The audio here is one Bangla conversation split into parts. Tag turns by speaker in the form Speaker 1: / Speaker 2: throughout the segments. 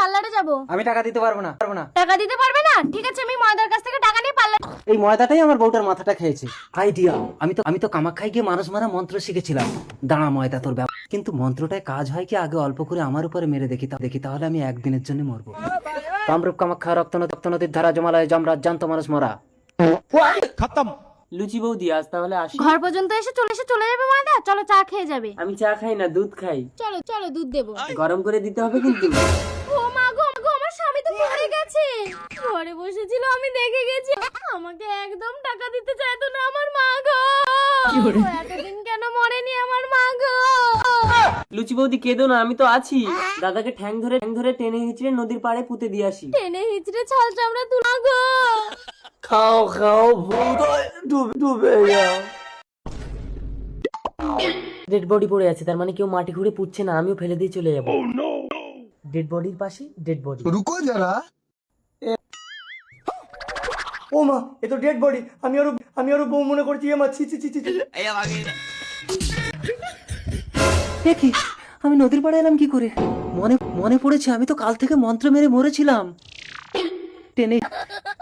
Speaker 1: পার্লারে যাব।
Speaker 2: আমি টাকা দিতে পারবো না।
Speaker 1: টাকা দিতে পারবে না? ঠিক আছে, আমি ময়দার কাছ থেকে টাকা নিয়ে পার্লার।
Speaker 2: এই ময়দাটাই আমার বউটার মাথাটা খেয়েছে। আইডিয়া, আমি তো কামাখ্যায় গিয়ে মানুষ মারা মন্ত্র শিখেছিলাম। দাঁড়া ময়দা তোর ব্যাপার, কিন্তু মন্ত্রটায় কাজ হয় কি আগে অল্প করে আমার উপরে মেরে দেখি তাহলে আমি একদিনের জন্য মরবো। কামরূপ কামাখ্যা রক্ত নদীর ধারা জমালয় যমরাজ জান্ত মানুষ মরা
Speaker 3: খতম। লুচি বৌদি আজ তাহলে আসি।
Speaker 1: ঘর পর্যন্ত এসে চলে যাবে ময়দা। চলো চা খেয়ে যাবে।
Speaker 3: আমি চা খাই না, দুধ খাই।
Speaker 1: চলো চলো, দুধ দেবো।
Speaker 3: গরম করে দিতে হবে কিন্তু।
Speaker 1: ও মা গো, আমার স্বামী তো পড়ে গেছে। ঘরে বসেছিল, আমি দেখে গেছি। আমাকে একদম টাকা দিতে চাইতো না আমার মা গো। ও এতদিন কেন মরেনি আমার মা গো?
Speaker 3: লুচি বৌদি কেঁদো না, আমি তো আছি। দাদাকে ঠ্যাং ধরে টেনে হিচড়ে নদীর পাড়ে পুঁতে দিয়ে আসি।
Speaker 1: টেনে হিচড়ে ছাল চামড়া তুলা গো।
Speaker 3: খাও ভূত ডুবে যাও। ডেড বডি পড়ে আছে, তার মানে কেউ মাটি খুঁড়ে পুঁতছে না, আমিও ফেলে দিয়ে চলে যাবো। ডেড বডির পাশে ডেড বডি।
Speaker 4: रुको जरा।
Speaker 5: ও মা, এ তো ডেড বডি। আমি আরো বউ মনে করছি। মা, ছি ছি ছি ছি।
Speaker 2: দেখি আমি নদীর পাড়ে এলাম কি করে? মনে পড়েছে, আমি তো কাল থেকে মন্ত্র মেরে মরেছিলাম। টেনে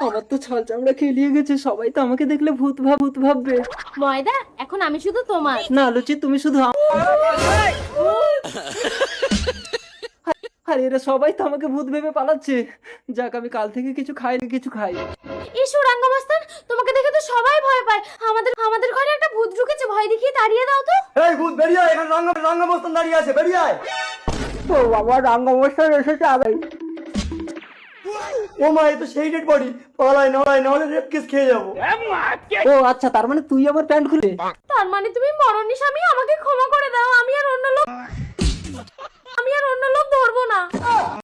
Speaker 2: আমার তো ছাল চামড়া খেলিয়ে গেছে। সবাই তো আমাকে দেখলে ভূত ভাববে।
Speaker 1: ময়দা, এখন আমি শুধু তোমার।
Speaker 2: না লুচি, তুমি শুধু আরে এরা সবাই তো আমাকে ভূত ভেবে পালাচ্ছে। যাক, আমি কাল থেকে কিছু খাই।
Speaker 1: ইসু রাঙ্গামাস্তান, তোমাকে দেখে তো সবাই ভয় পায়। আমাদের ঘরে একটা ভূত ঢুকেছে, ভয় দেখিয়ে তাড়িয়ে দাও তো।
Speaker 5: এই ভূত বেরিয়ে আয়, এখানে রাঙ্গামস্তান দাঁড়িয়ে আছে, বেরিয়ে আয়।
Speaker 2: ও বাবা, রাঙ্গামস্তান এসেছে আবার।
Speaker 5: ও মা, এ তো সেই ডেড বডি। পালাই নাহলে রেপ কেস খেয়ে যাবো।
Speaker 2: ও আচ্ছা, তার মানে তুই আমার প্যান্ট খুলে।
Speaker 1: তার মানে তুমি মরণী স্বামী, আমাকে ক্ষমা করে দাও। আমি আর অন্য লোক ধরবো না।